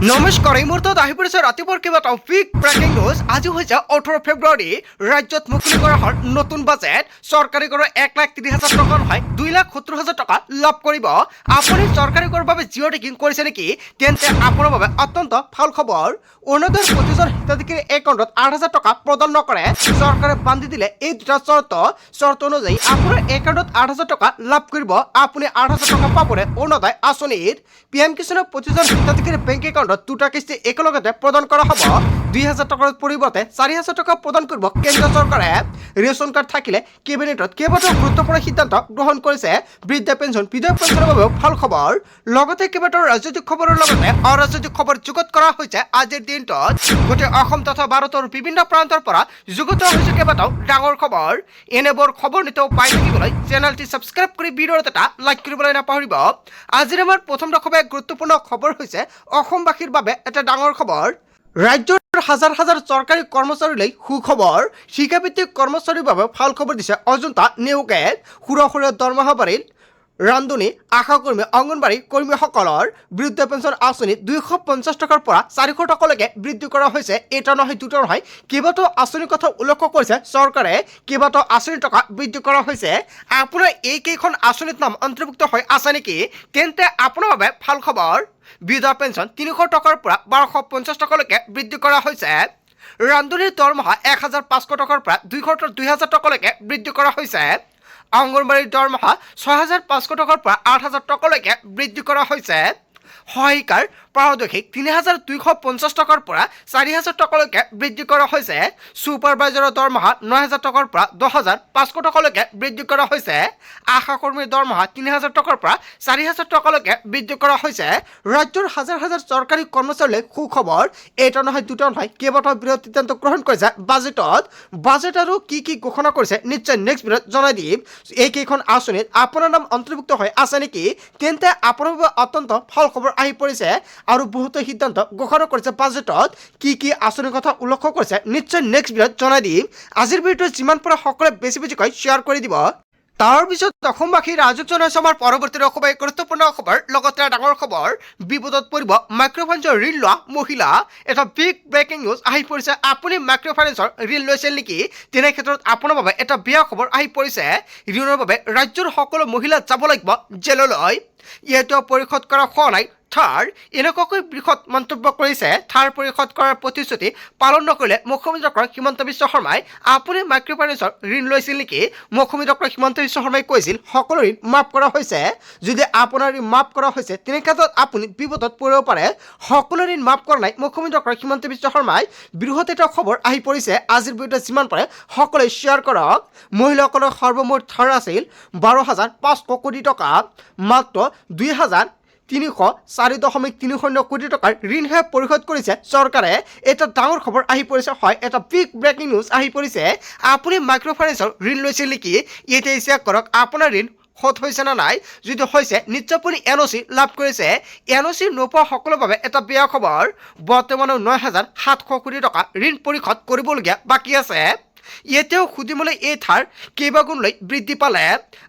নমস্কাৰ এই মুহূৰ্তত আহি পৰিছে ৰাতিপুৱাৰ কেইবাটাও বিগ ব্ৰেকিং নিউজ। আজি হৈছে 18 ফেব্ৰুৱাৰী। ৰাজ্যত মুকলি কৰা হ'ল নতুন বাজেট। চৰকাৰী কৰৰ 1,30,000 টকা নহয় 2,70,000 টকা লাভ কৰিব। আপুনি চৰকাৰী কৰৰ বাবে জিঅ' টেকিং কৰিছে নেকি? তেন্তে আপোনাৰ বাবে অত্যন্ত ভাল খবৰ। অৰুণোদয়ৰ প্ৰতিজন হিতাধিকাৰীৰ একাউণ্টত 8,000 টকা প্ৰদান নকৰে। চৰকাৰে বান্ধি দিলে এই দুটা চৰ্ত অনুযায়ী আপোনাৰ একাউণ্টত 8,000 টকা লাভ কৰিব। আপুনি 8,000 টকা পাবনে অৰুণোদয় আঁচনিৰ? PM কিষাণৰ প্ৰতিজন হিতাধিকাৰীৰ বেংক একাউণ্টত দুটা কিস্তি একেলগতে প্ৰদান কৰা হ'ব। 2,000 টকাৰ পৰিৱৰ্তে 4,000 টকা প্ৰদান কৰিব কেন্দ্ৰীয় চৰকাৰে। ৰেচন কাৰ্ড থাকিলে কেবিনেটত কেইবাটাও গুৰুত্বপূৰ্ণ সিদ্ধান্ত গ্ৰহণ কৰিছে। বৃদ্ধা পেঞ্চন, বিধৱা পেঞ্চনৰ বাবেও ভাল খবৰ। লগতে কেইবাটাও ৰাজনৈতিক খবৰৰ লগতে অৰাজনৈতিক খবৰ যুগুত কৰা হৈছে আজিৰ দিনটোত। গোটেই অসম তথা ভাৰতৰ বিভিন্ন প্ৰান্তৰ পৰা যুগুত হৈছে কেইবাটাও ডাঙৰ খবৰ। এনেবোৰ খবৰ নিতেও পাই থাকিবলৈ চেনেলটি ছাবস্ক্ৰাইব কৰি ভিডিঅ'ত এটা লাইক কৰিবলৈ নাপাহৰিব। আজিৰ আমাৰ প্ৰথম দশমে গুৰুত্বপূৰ্ণ খবৰ হৈছে অসমবাসীৰ বাবে এটা ডাঙৰ খবৰ। ৰাজ্যৰ হাজাৰ হাজাৰ চৰকাৰী কৰ্মচাৰীলৈ সুখবৰ। শিক্ষাভিত্তিক কৰ্মচাৰীৰ বাবে ভাল খবৰ দিছে অজন্তা নিয়োগে। সুৰসুৰীয়া দৰমহা বাঢ়িল। ৰান্ধনী, আশাকৰ্মী, অংগনবাড়ী কৰ্মীসকলৰ বৃদ্ধ পেঞ্চন আঁচনি 250 টকাৰ পৰা 400 টকালৈকে বৃদ্ধি কৰা হৈছে। এটা নহয় দুটা নহয় কেইবাটাও আঁচনিৰ কথা উল্লেখ কৰিছে চৰকাৰে। কেইবাটাও আঁচনিৰ টকা বৃদ্ধি কৰা হৈছে। আপোনাৰ এইকেইখন আঁচনিত নাম অন্তৰ্ভুক্ত হৈ আছে নেকি? তেন্তে আপোনাৰ বাবে ভাল খবৰ। বিধৱা পেঞ্চন 300 টকাৰ পৰা 1,250 টকালৈকে বৃদ্ধি কৰা হৈছে। ৰান্ধনীৰ দৰমহা 1,500 টকাৰ পৰা 2,000 টকালৈকে বৃদ্ধি কৰা হৈছে। অংগনবাড়ীৰ দৰমহা 6,500 টকাৰ পৰা 8,000 টকালৈকে বৃদ্ধি কৰা হৈছে। সহায়িকাৰ পাৰিতোষিক 3,250 টকাৰ পৰা 4,000 টকালৈকে বৃদ্ধি কৰা হৈছে। ছুপাৰভাইজাৰৰ দৰমহা 9,000 টকাৰ পৰা 10,500 টকালৈকে বৃদ্ধি কৰা হৈছে। আশাকৰ্মীৰ দৰমহা 3,000 টকাৰ পৰা 4,000 টকালৈকে বৃদ্ধি কৰা হৈছে। ৰাজ্যৰ হাজাৰ হাজাৰ চৰকাৰী কৰ্মচাৰীলৈ সুখবৰ। এটা নহয় দুটা নহয় কেইবাটাও বৃহৎ সিদ্ধান্ত গ্ৰহণ কৰিছে বাজেটত। বাজেট আৰু কি ঘোষণা কৰিছে নিশ্চয় নেক্সট ভিডিঅ'ত জনাই দিম। এইকেইখন আঁচনিত আপোনাৰ নাম অন্তৰ্ভুক্ত হৈ আছে নেকি? তেন্তে আপোনাৰ বাবে অত্যন্ত ভাল খবৰ আহি পৰিছে। আৰু বহুতো সিদ্ধান্ত ঘোষণা কৰিছে বাজেটত। কি আঁচনিৰ কথা উল্লেখ কৰিছে নিশ্চয় নেক্সট ভিডিঅ'ত জনাই দিম। আজিৰ ভিডিঅ'টো যিমান পাৰে সকলোৱে বেছিকৈ শ্বেয়াৰ কৰি দিব। তাৰ পিছত অসমবাসীৰ ৰাজক জনাইছে আমাৰ পৰৱৰ্তী অসমৰ গুৰুত্বপূৰ্ণ খবৰ। লগতে ডাঙৰ খবৰ, বিপদত পৰিব মাইক্ৰ'ফাইনেন্সৰ ঋণ লোৱা মহিলা। এটা বিগ ব্ৰেকিং নিউজ আহি পৰিছে। আপুনি মাইক্ৰ'ফাইনেন্সৰ ঋণ লৈছিল নেকি? তেনে ক্ষেত্ৰত আপোনাৰ বাবে এটা বেয়া খবৰ আহি পৰিছে। ঋণৰ বাবে ৰাজ্যৰ সকলো মহিলা যাব লাগিব জেললৈ। ইয়াতো পৰিশোধ কৰা হোৱা নাই। এনেকুৱাকৈ বৃহৎ মন্তব্য কৰিছে। পৰিশোধ কৰাৰ প্ৰতিশ্ৰুতি পালন নকৰিলে মুখ্যমন্ত্ৰী ডক্টৰ হিমন্ত বিশ্ব শৰ্মাই। আপুনি মাইক্ৰ'ফাইনেন্সৰ ঋণ লৈছিল নেকি? মুখ্যমন্ত্ৰী ডক্টৰ হিমন্ত বিশ্ব শৰ্মাই কৈছিল সকলো ঋণ মাফ কৰা হৈছে। যদি আপোনাৰ ঋণ মাফ কৰা হৈছে তেনে ক্ষেত্ৰত আপুনি বিপদত পৰিব পাৰে। সকলো ঋণ মাফ কৰা নাই মুখ্যমন্ত্ৰী ডক্টৰ হিমন্ত বিশ্ব শৰ্মাই। বৃহৎ এটা খবৰ আহি পৰিছে। আজিৰ ভিডিঅ'ত যিমান পাৰে সকলোৱে শ্বেয়াৰ কৰক। মহিলাসকলৰ সৰ্বমুঠ ধাৰ আছিল 12,500 কোটি টকা। মাত্ৰ 2,304.30 কোটি টকাৰ ঋণহে পৰিশোধ কৰিছে চৰকাৰে। এটা ডাঙৰ খবৰ আহি পৰিছে। হয়, এটা বিগ ব্ৰেকিং নিউজ আহি পৰিছে। আপুনি মাইক্ৰ'ফাইনেন্সৰ ঋণ লৈছিল নেকি? এতিয়া চেক কৰক আপোনাৰ ঋণ শোধ হৈছে নে নাই। যদি হৈছে নিশ্চয় আপুনি NOC লাভ কৰিছে। NOC নোপোৱা সকলৰ বাবে এটা বেয়া খবৰ। বৰ্তমানে 9,700 কোটি টকা ঋণ পৰিশোধ কৰিবলগীয়া বাকী আছে। এতিয়াও সুধিবলৈ এই ধাৰ কেইবাগুণলৈ বৃদ্ধি পালে।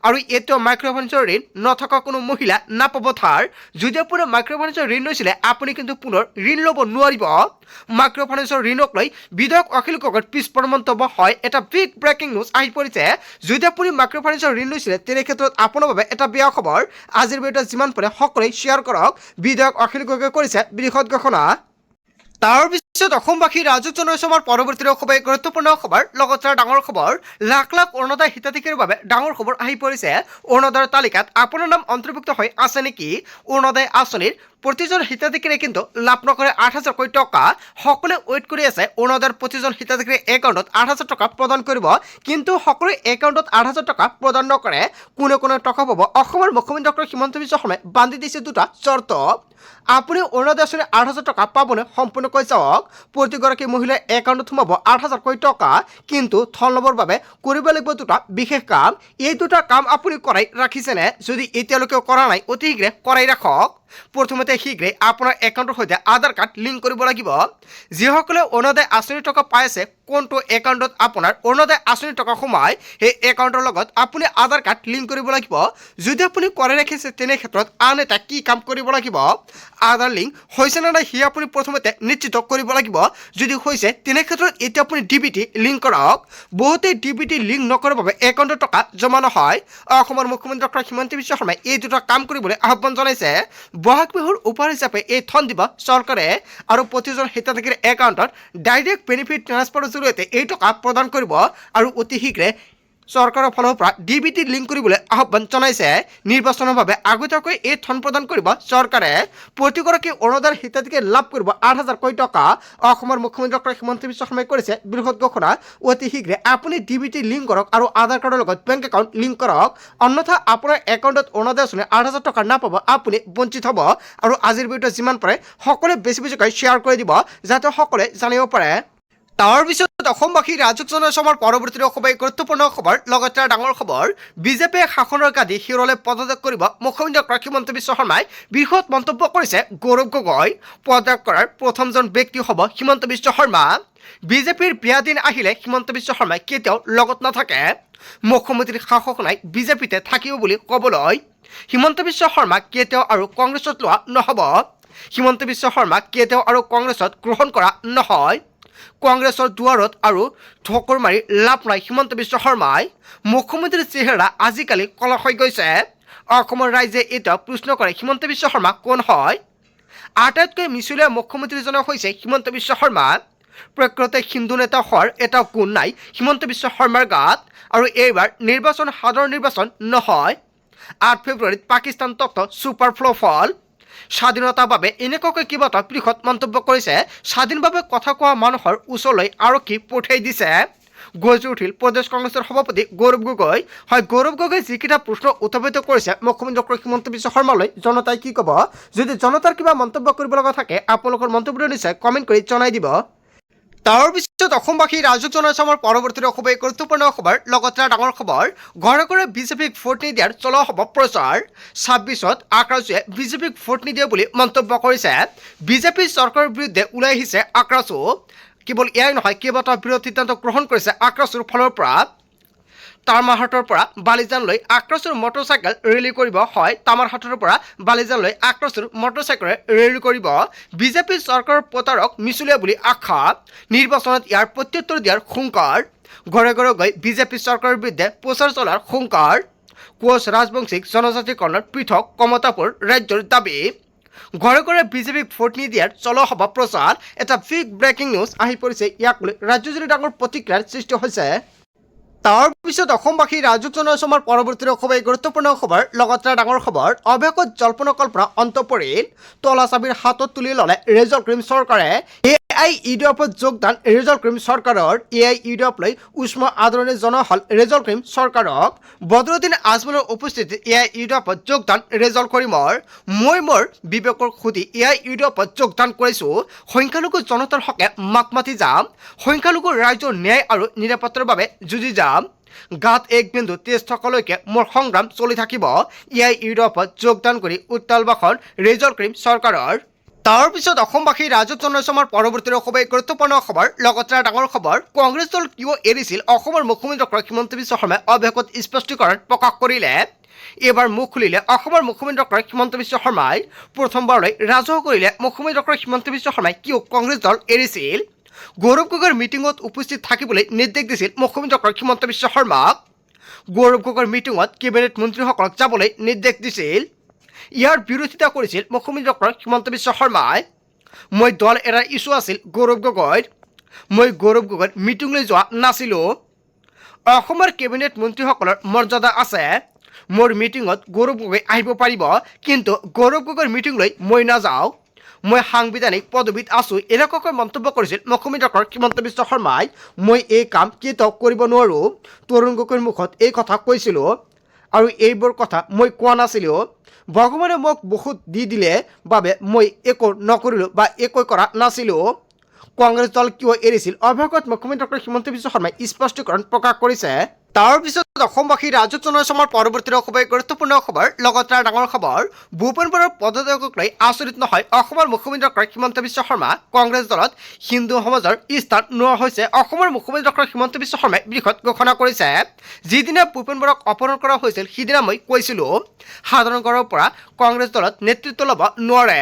আৰু এতিয়াও মাইক্ৰ'ফাইনেন্সৰ ঋণ নথকা কোনো মহিলা নাপাব ধাৰ। যদি আপুনি মাইক্ৰ'ফাইনেন্সৰ ঋণ লৈছিলে আপুনি কিন্তু পুনৰ ঋণ ল'ব নোৱাৰিব। মাইক্ৰ'ফাইনেন্সৰ ঋণক লৈ বিধায়ক অখিল গগৈৰ পিছপৰা মন্তব্য। হয়, এটা বিগ ব্ৰেকিং নিউজ আহি পৰিছে। যদি আপুনি মাইক্ৰ'ফাইনেন্সৰ ঋণ লৈছিলে তেনে ক্ষেত্ৰত আপোনাৰ বাবে এটা বেয়া খবৰ। আজিৰ ভিডিঅ'ত যিমান পাৰে সকলোৱে শ্বেয়াৰ কৰক। বিধায়ক অখিল গগৈয়ে কৰিছে বৃহৎ ঘোষণা। তাৰ পিছত অসমবাসীৰ ৰাজক জনাইছে আমাৰ পৰৱৰ্তী অসমৰ গুৰুত্বপূৰ্ণ খবৰ। লগতে ডাঙৰ খবৰ, লাখ লাখ অৰুণোদয় হিতাধিকাৰীৰ বাবে ডাঙৰ খবৰ আহি পৰিছে। অৰুণোদয়ৰ তালিকাত আপোনাৰ নাম অন্তৰ্ভুক্ত হৈ আছে নেকি? অৰুণোদয় আঁচনিৰ প্ৰতিজন হিতাধিকাৰীয়ে কিন্তু লাভ নকৰে 8,000 টকা। সকলোৱে ৱেইট কৰি আছে অৰুণোদয়ৰ প্ৰতিজন হিতাধিকাৰীৰ একাউণ্টত 8,000 টকা প্ৰদান কৰিব। কিন্তু সকলোৰে একাউণ্টত 8,000 টকা প্ৰদান নকৰে। কোনে টকা পাব? অসমৰ মুখ্যমন্ত্ৰী ডক্টৰ হিমন্ত বিশ্ব শৰ্মাই বান্ধি দিছে দুটা চৰ্ত। আপুনি অৰুণোদয় আঁচনিৰ 8,000 টকা পাবনে সম্পূৰ্ণকৈ চাওক। প্ৰতিগৰাকী মহিলাৰ একাউণ্টত সোমাব 8,000 টকা। কিন্তু থল ল'বৰ বাবে কৰিব লাগিব দুটা বিশেষ কাম। এই দুটা কাম আপুনি কৰাই ৰাখিছেনে? যদি এতিয়ালৈকে কৰা নাই অতি শীঘ্ৰে কৰাই ৰাখক। প্ৰথমতে শীঘ্ৰে আপোনাৰ একাউণ্টৰ সৈতে আধাৰ কাৰ্ড লিংক কৰিব লাগিব। যিসকলে অৰুণোদয় আঁচনিৰ টকা পাই আছে, কোনটো একাউণ্টত আপোনাৰ অৰুণোদয় আঁচনিৰ টকা সোমায় সেই একাউণ্টৰ লগত আপুনি আধাৰ কাৰ্ড লিংক কৰিব লাগিব। যদি আপুনি কৰি ৰাখিছে তেনে ক্ষেত্ৰত আন এটা কি কাম কৰিব লাগিব, আধাৰ লিংক হৈছে নে নাই সি আপুনি প্ৰথমতে নিশ্চিত কৰিব লাগিব। যদি হৈছে তেনে ক্ষেত্ৰত এতিয়া আপুনি ডিবিটি লিংক কৰক। বহুতে ডিবিটি লিংক নকৰাৰ বাবে একাউণ্টৰ টকা জমা নহয়। অসমৰ মুখ্যমন্ত্ৰী ডক্টৰ হিমন্ত বিশ্ব শৰ্মাই এই দুটা কাম কৰিবলৈ আহ্বান জনাইছে। বহাগ বিহুৰ উপহাৰ হিচাপে এই ধন দিব চৰকাৰে আৰু প্ৰতিজন হিতাধিকাৰীৰ একাউণ্টত ডাইৰেক্ট বেনিফিট ট্ৰান্সফাৰৰ জৰিয়তে এই টকা প্ৰদান কৰিব আৰু অতি শীঘ্ৰে চৰকাৰৰ ফালৰ পৰা ডিবিটি লিংক কৰিবলৈ আহ্বান জনাইছে। নিৰ্বাচনৰ বাবে আগতীয়াকৈ এই ধন প্ৰদান কৰিব চৰকাৰে। প্ৰতিগৰাকী অৰুণোদয়ৰ হিতাধিকাৰী লাভ কৰিব 8,000 টকা। অসমৰ মুখ্যমন্ত্ৰী ডক্টৰ হিমন্ত বিশ্ব শৰ্মাই কৰিছে বৃহৎ ঘোষণা। অতি শীঘ্ৰে আপুনি ডিবিটি লিংক কৰক আৰু আধাৰ কাৰ্ডৰ লগত বেংক একাউণ্ট লিংক কৰক, অন্যথা আপোনাৰ একাউণ্টত অৰুণোদয় আঁচনি 8,000 টকা নাপাব, আপুনি বঞ্চিত হ'ব। আৰু আজিৰ ভিডিঅ'ত যিমান পাৰে সকলোৱে বেছিকৈ শ্বেয়াৰ কৰি দিব যাতে সকলোৱে জানিব পাৰে। তাৰ পিছত অসমবাসী ৰাজক জনাইছে আমাৰ পৰৱৰ্তী খুবেই গুৰুত্বপূৰ্ণ খবৰ। লগতে ডাঙৰ খবৰ, বিজেপিয়ে শাসনৰ গাদী শিৰলৈ পদত্যাগ কৰিব মুখ্যমন্ত্ৰী ডক্টৰ হিমন্ত বিশ্ব শৰ্মাই বৃহৎ মন্তব্য কৰিছে গৌৰৱ গগৈ। পদত্যাগ কৰাৰ প্ৰথমজন ব্যক্তি হ'ব হিমন্ত বিশ্ব শৰ্মা। বিজেপিৰ বেয়া দিন আহিলে হিমন্ত বিশ্ব শৰ্মাই কেতিয়াও লগত নাথাকে। মুখ্যমন্ত্ৰীৰ শাসক নাই, বিজেপিতে থাকিব বুলি ক'বলৈ হিমন্ত বিশ্ব শৰ্মা কেতিয়াও আৰু কংগ্ৰেছত লোৱা নহ'ব। হিমন্ত বিশ্ব শৰ্মা কেতিয়াও আৰু কংগ্ৰেছত গ্ৰহণ কৰা নহয়। কংগ্ৰেছৰ দুৱাৰত আৰু ঠোকৰ মাৰি লাভ নাই। হিমন্ত বিশ্ব শৰ্মাই মুখ্যমন্ত্ৰীৰ চেহেৰা আজিকালি কলা হৈ গৈছে। অসমৰ ৰাইজে এতিয়া প্ৰশ্ন কৰে হিমন্ত বিশ্ব শৰ্মা কোন হয়। আটাইতকৈ মিছলীয়া মুখ্যমন্ত্ৰীজনে হৈছে হিমন্ত বিশ্ব শৰ্মা। প্ৰকৃততে হিন্দু নেতা হোৱাৰ এটা গুণ নাই হিমন্ত বিশ্ব শৰ্মাৰ গাত। আৰু এইবাৰ নিৰ্বাচন সাধাৰণ নিৰ্বাচন নহয়। 8 ফেব্ৰুৱাৰীত পাকিস্তান তপ্ত ছুপাৰ ফ্লপ হ'ল। স্বাধীনতাৰ বাবে এনেকুৱাকৈ কিবা এটা বৃহৎ মন্তব্য কৰিছে। স্বাধীনভাৱে কথা কোৱা মানুহৰ ওচৰলৈ আৰক্ষী পঠিয়াই দিছে। গৰ্জি উঠিল প্ৰদেশ কংগ্ৰেছৰ সভাপতি গৌৰৱ গগৈ। হয়, গৌৰৱ গগৈ যিকেইটা প্ৰশ্ন উত্থাপিত কৰিছে মুখ্যমন্ত্ৰী ডক্টৰ হিমন্ত বিশ্ব শৰ্মালৈ, জনতাই কি ক'ব? যদি জনতাৰ কিবা মন্তব্য কৰিব লগা থাকে আপোনালোকৰ মন্তব্যটো নিশ্চয় কমেণ্ট কৰি জনাই দিব। তাৰ পিছত অসমবাসী ৰাজক জনাইছে আমাৰ পৰৱৰ্তী খুবেই গুৰুত্বপূৰ্ণ খবৰ। লগতে ডাঙৰ খবৰ, ঘৰে ঘৰে বিজেপিক ভোট নিদিয়াৰ চলোৱা হ'ব প্ৰচাৰ। 26ত আক্ৰাসুৱে বিজেপিক ভোট নিদিয়ে বুলি মন্তব্য কৰিছে। বিজেপি চৰকাৰৰ বিৰুদ্ধে ওলাই আহিছে আক্ৰাসু। কেৱল এয়াই নহয়, কেইবাটাও বৃহৎ সিদ্ধান্ত গ্ৰহণ কৰিছে আক্ৰাসুৰ ফালৰ পৰা। তামাৰহাটৰ পৰা বালিজানলৈ আক্ৰাসুৰ মটৰচাইকেল ৰেলী কৰিব। হয়, তামাৰহাটৰ পৰা বালিজানলৈ আক্ৰাসুৰ মটৰচাইকেলে ৰেলী কৰিব। বিজেপি চৰকাৰৰ প্ৰতাৰক মিছলীয়া বুলি আখ্যা। নিৰ্বাচনত ইয়াৰ প্ৰত্যুত্তৰ দিয়াৰ হুংকাৰ। ঘৰে ঘৰে গৈ বিজেপি চৰকাৰৰ বিৰুদ্ধে প্ৰচাৰ চলাৰ হুংকাৰ। কোচ ৰাজবংশীক জনজাতিকৰণৰ পৃথক কমতাপুৰ ৰাজ্যৰ দাবী। ঘৰে ঘৰে বিজেপিক ভোট নিদিয়াৰ চলোৱা হ'ব প্ৰচাৰ। এটা বিগ ব্ৰেকিং নিউজ আহি পৰিছে। ইয়াক লৈ ৰাজ্যজুৰি ডাঙৰ প্ৰতিক্ৰিয়াৰ সৃষ্টি হৈছে। তাৰ পিছত অসমবাসী ৰাজক জনাইছে আমাৰ পৰৱৰ্তী খুবেই গুৰুত্বপূৰ্ণ খবৰ। লগতে ডাঙৰ খবৰ, অভ্যাসত জল্পনা কল্পনা অন্ত পৰিল। তলা চাবিৰ হাতত তুলি ল'লে ৰেজাল্ট ক্ৰীম চৰকাৰে। AIUDFত যোগদান ৰেজাল্ট ক্ৰীম চৰকাৰৰ। AIUDFলৈ উষ্ম আদৰণি জনোৱা হ'ল ৰেজাল্ট ক্ৰীম চৰকাৰক। বদৰুদ্দিন আজমলৰ উপস্থিতিত AIUDFত যোগদান ৰেজাল্ট ক্ৰীমৰ। মই মোৰ বিবেকৰ সুধি AIUDFত যোগদান কৰিছোঁ। সংখ্যালঘু জনতাৰ হকে মাত মাতি যাম। সংখ্যালঘু ৰাইজৰ ন্যায় আৰু নিৰাপত্তাৰ বাবে যুঁজি যাম। গাত এক বিন্দু তেজ থকালৈকে মোৰ সংগ্ৰাম চলি থাকিব। AIUDFত যোগদান কৰি উত্তাল ভাষণ ৰেজাল্ট ক্ৰীম চৰকাৰৰ। তাৰ পিছত অসমবাসী ৰাজক জনাইছে আমাৰ পৰৱৰ্তী খুবেই গুৰুত্বপূৰ্ণ খবৰ। লগতে ডাঙৰ খবৰ, কংগ্ৰেছ দল কিয় এৰিছিল অসমৰ মুখ্যমন্ত্ৰী ডক্টৰ হিমন্ত বিশ্ব শৰ্মাই অভ্যাসত স্পষ্টীকৰণ প্ৰকাশ কৰিলে। এইবাৰ মুখ খুলিলে অসমৰ মুখ্যমন্ত্ৰী ডক্টৰ হিমন্ত বিশ্ব শৰ্মাই। প্ৰথমবাৰলৈ ৰাজহুৱা কৰিলে মুখ্যমন্ত্ৰী ডক্টৰ হিমন্ত বিশ্ব শৰ্মাই কিয় কংগ্ৰেছ দল এৰিছিল। গৌৰৱ গগৈৰ মিটিঙত উপস্থিত থাকিবলৈ নিৰ্দেশ দিছিল মুখ্যমন্ত্ৰী ডক্টৰ হিমন্ত বিশ্ব শৰ্মাক। গৌৰৱ গগৈৰ মিটিঙত কেবিনেট মন্ত্ৰীসকলক যাবলৈ নিৰ্দেশ দিছিল। ইয়াৰ বিৰোধিতা কৰিছিল মুখ্যমন্ত্ৰী ডক্টৰ হিমন্ত বিশ্ব শৰ্মাই। মই দল এৰাৰ ইছ্যু আছিল গৌৰৱ গগৈৰ। মই গৌৰৱ গগৈৰ মিটিংলৈ যোৱা নাছিলোঁ। অসমৰ কেবিনেট মন্ত্ৰীসকলৰ মৰ্যাদা আছে। মোৰ মিটিঙত গৌৰৱ গগৈ আহিব পাৰিব, কিন্তু গৌৰৱ গগৈৰ মিটিংলৈ মই নাযাওঁ। মই সাংবিধানিক পদবীত আছোঁ, এনেকুৱাকৈ মন্তব্য কৰিছিল মুখ্যমন্ত্ৰী ডক্টৰ হিমন্ত বিশ্ব শৰ্মাই। মই এই কাম কেতিয়াও কৰিব নোৱাৰোঁ। তৰুণ গগৈৰ মুখত এই কথা কৈছিলোঁ আৰু এইবোৰ কথা মই কোৱা নাছিলোঁ। ভগৱানে মোক বহুত দি দিলে বাবে মই একো নকৰিলোঁ বা একো কৰা নাছিলোঁ। কংগ্ৰেছ দল কিয় এৰিছিল অৱশেষত মুখ্যমন্ত্ৰী ডক্টৰ হিমন্ত বিশ্ব শৰ্মাই স্পষ্টীকৰণ প্ৰকাশ কৰিছে তাৰ পিছত অসমবাসী ৰাজক জনসমৰ পৰৱৰ্তী খবৰ গুৰুত্বপূৰ্ণ খবৰ লগতে ডাঙৰ খবৰ ভূপেন বৰাৰ পদত্যাগক লৈ আচৰিত নহয় অসমৰ মুখ্যমন্ত্ৰী ডক্টৰ হিমন্ত বিশ্ব শৰ্মা কংগ্ৰেছ দলত হিন্দু সমাজৰ স্থান নোহোৱা হৈছে অসমৰ মুখ্যমন্ত্ৰী ডক্টৰ হিমন্ত বিশ্ব শৰ্মাই বৃহৎ ঘোষণা কৰিছে যিদিনা ভূপেন বৰাক অপহৰণ কৰা হৈছিল সিদিনা মই কৈছিলোঁ সাধাৰণ ঘৰৰ পৰা কংগ্ৰেছ দলত নেতৃত্ব ল'ব নোৱাৰে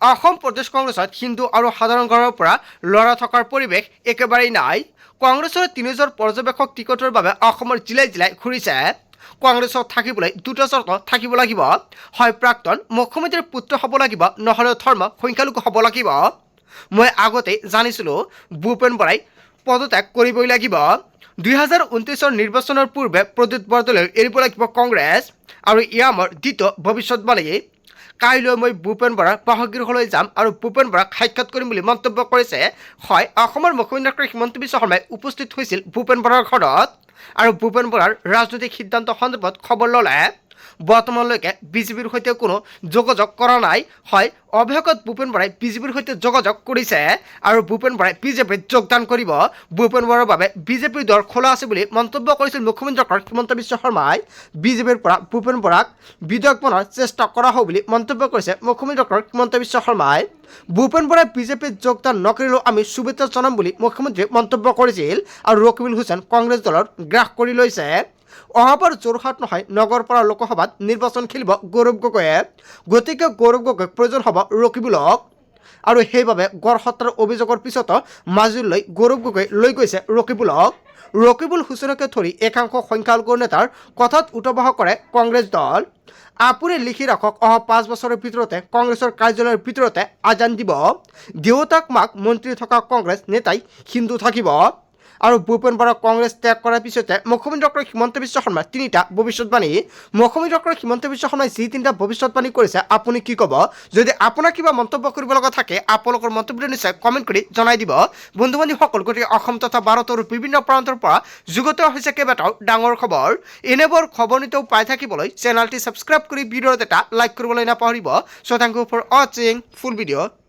অসম প্ৰদেশ কংগ্ৰেছত হিন্দু আৰু সাধাৰণ ঘৰৰ পৰা ল'ৰা থকাৰ পৰিৱেশ একেবাৰেই নাই কংগ্ৰেছৰ ৩জন পৰ্যবেক্ষক টিকটৰ বাবে অসমৰ জিলাই জিলাই ঘূৰিছে কংগ্ৰেছত থাকিবলৈ দুটা চৰ্ত থাকিব লাগিব হয় প্ৰাক্তন মুখ্যমন্ত্ৰীৰ পুত্ৰ হ'ব লাগিব নহ'লে ধৰ্ম সংখ্যালঘু হ'ব লাগিব মই আগতেই জানিছিলোঁ ভূপেন বৰাই পদত্যাগ কৰিবই লাগিব ২০২৯ নিৰ্বাচনৰ পূৰ্বে প্ৰদ্যুৎ বৰদলৈ এৰিব লাগিব কংগ্ৰেছ আৰু এয়া মোৰ দ্বিতীয় ভৱিষ্যৎবাণী কাইলৈ মই ভূপেন বৰাৰ বাসগৃহলৈ যাম আৰু ভূপেন বৰাক সাক্ষাৎ কৰিম বুলি মন্তব্য কৰিছে হয় অসমৰ মুখ্যমন্ত্ৰী ডক্টৰ হিমন্ত বিশ্ব শৰ্মাই উপস্থিত হৈছিল ভূপেন বৰাৰ ঘৰত আৰু ভূপেন বৰাৰ ৰাজনৈতিক সিদ্ধান্ত সন্দৰ্ভত খবৰ ল'লে বৰ্তমানলৈকে বিজেপিৰ সৈতে কোনো যোগাযোগ কৰা নাই হয় অৱশেষত ভূপেন বৰাই বিজেপিৰ সৈতে যোগাযোগ কৰিছে আৰু ভূপেন বৰাই বিজেপিত যোগদান কৰিব ভূপেন বৰাৰ বাবে বিজেপিৰ দল খোলা আছে বুলি মন্তব্য কৰিছিল মুখ্যমন্ত্ৰী ডক্টৰ হিমন্ত বিশ্ব শৰ্মাই বিজেপিৰ পৰা ভূপেন বৰাক বিধায়ক বনোৱাৰ চেষ্টা কৰা হ'ব বুলি মন্তব্য কৰিছে মুখ্যমন্ত্ৰী ডক্টৰ হিমন্ত বিশ্ব শৰ্মাই ভূপেন বৰাই বিজেপিত যোগদান নকৰিলেও আমি শুভেচ্ছা জনাম বুলি মুখ্যমন্ত্ৰীয়ে মন্তব্য কৰিছিল আৰু ৰকিবুল হুছেইন কংগ্ৰেছ দলৰ গ্ৰাস কৰি লৈছে অহাবাৰ যোৰহাট নহয় নগৰপাৰা লোকসভাত নিৰ্বাচন খেলিব গৌৰৱ গগৈয়ে গতিকে গৌৰৱ গগৈক প্ৰয়োজন হ'ব ৰকিবুলক আৰু সেইবাবে গড় হত্যাৰ অভিযোগৰ পিছতো মাজুলীলৈ গৌৰৱ গগৈ লৈ গৈছে ৰকিবুল হুছেইনকে ধৰি একাংশ সংখ্যালঘু নেতাৰ কথাত উঠবাহ কৰে কংগ্ৰেছ দল আপুনি লিখি ৰাখক অহা 5 বছৰৰ ভিতৰতে কংগ্ৰেছৰ কাৰ্যালয়ৰ ভিতৰতে আজান দিব দেউতাক মাক মন্ত্ৰী থকা কংগ্ৰেছ নেতাই হিন্দু থাকিব আৰু ভূপেন বৰাক কংগ্ৰেছ ত্যাগ কৰাৰ পিছতে মুখ্যমন্ত্ৰী ডক্টৰ হিমন্ত বিশ্ব শৰ্মাৰ 3টা ভৱিষ্যৎবাণী মুখ্যমন্ত্ৰী ডক্টৰ হিমন্ত বিশ্ব শৰ্মাই যি 3টা ভৱিষ্যৎবাণী কৰিছে আপুনি কি ক'ব যদি আপোনাৰ কিবা মন্তব্য কৰিব লগা থাকে আপোনালোকৰ মন্তব্য নিশ্চয় কমেণ্ট কৰি জনাই দিব বন্ধু বান্ধৱীসকল গতিকে অসম তথা ভাৰতৰ বিভিন্ন প্ৰান্তৰ পৰা যুগত হৈছে কেইবাটাও ডাঙৰ খবৰ এনেবোৰ খবৰ নিতেও পাই থাকিবলৈ চেনেলটি ছাবস্ক্ৰাইব কৰি ভিডিঅ'ত এটা লাইক কৰিবলৈ নাপাহৰিব চ' থেংক ইউ ফৰ ৱাচিং ফুল ভিডিঅ'